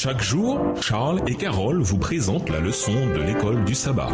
Chaque jour, Charles et Carole vous présentent la leçon de l'école du sabbat.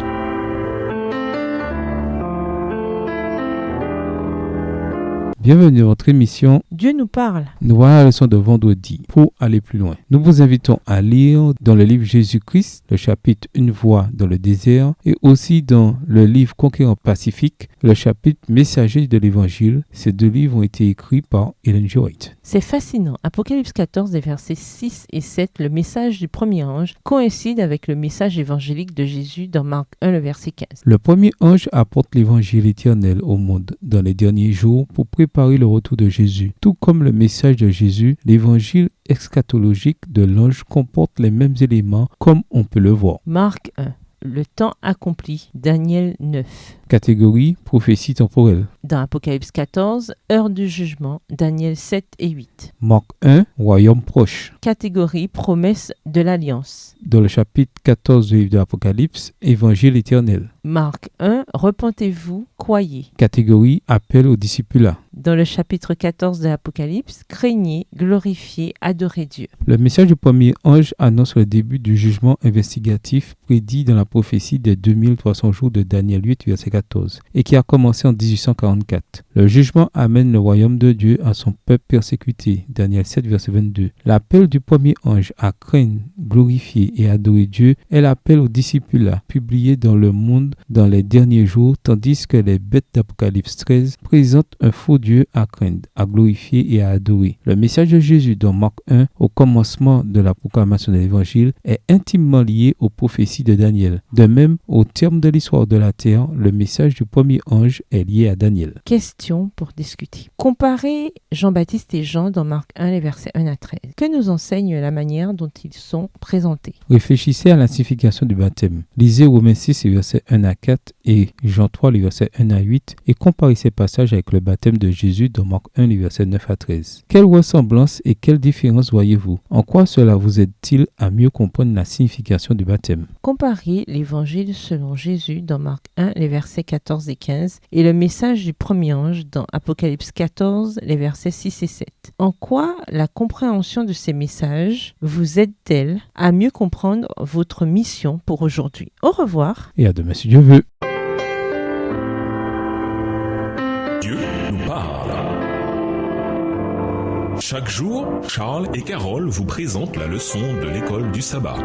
Bienvenue à votre émission Dieu nous parle. Nous voilà la leçon de vendredi. Pour aller plus loin, nous vous invitons à lire dans le livre Jésus-Christ, le chapitre Une voix dans le désert, et aussi dans le livre Conquérant Pacifique, le chapitre Messager de l'Évangile. Ces deux livres ont été écrits par Ellen G. White. C'est fascinant. Apocalypse 14, des versets 6 et 7, le message du premier ange coïncide avec le message évangélique de Jésus dans Marc 1, le verset 15. Le premier ange apporte l'évangile éternel au monde dans les derniers jours pour préparer le retour de Jésus. Tout comme le message de Jésus, l'évangile eschatologique de l'ange comporte les mêmes éléments comme on peut le voir. Marc 1. Le temps accompli. Daniel 9. Catégorie prophétie temporelle. Dans Apocalypse 14, heure du jugement. Daniel 7 et 8. Marc 1, royaume proche. Catégorie promesse de l'alliance. Dans le chapitre 14 du livre de l'Apocalypse, évangile éternel. Marc 1, repentez-vous, croyez. Catégorie appel au discipulat. Dans le chapitre 14 de l'Apocalypse, craignez, glorifiez, adorez Dieu. Le message du premier ange annonce le début du jugement investigatif prédit dans la prophétie des 2300 jours de Daniel 8, verset 14, et qui a commencé en 1844. Le jugement amène le royaume de Dieu à son peuple persécuté, Daniel 7, verset 22. L'appel du premier ange à craindre, glorifier et adorer Dieu est l'appel au discipulat, publié dans le monde dans les derniers jours, tandis que les bêtes d'Apocalypse 13 présentent un faux Dieu à craindre, à glorifier et à adorer. Le message de Jésus dans Marc 1, au commencement de la proclamation de l'Évangile, est intimement lié aux prophéties de Daniel. De même, au terme de l'histoire de la terre, le message du premier ange est lié à Daniel. Question pour discuter. Comparez Jean-Baptiste et Jean dans Marc 1, les versets 1 à 13. Que nous enseigne la manière dont ils sont présentés? Réfléchissez à la signification du baptême. Lisez Romains 6, les versets 1 à 4 et Jean 3, les versets 1 à 8 et comparez ces passages avec le baptême de Jésus dans Marc 1, les versets 9 à 13. Quelle ressemblance et quelle différence voyez-vous? En quoi cela vous aide-t-il à mieux comprendre la signification du baptême? Comparez l'évangile selon Jésus dans Marc 1, les versets 14 et 15 et le message du premier ange dans Apocalypse 14, les versets 6 et 7. En quoi la compréhension de ces messages vous aide-t-elle à mieux comprendre votre mission pour aujourd'hui? Au revoir. Et à demain si Dieu veut. Dieu nous parle. Chaque jour, Charles et Carole vous présentent la leçon de l'école du sabbat.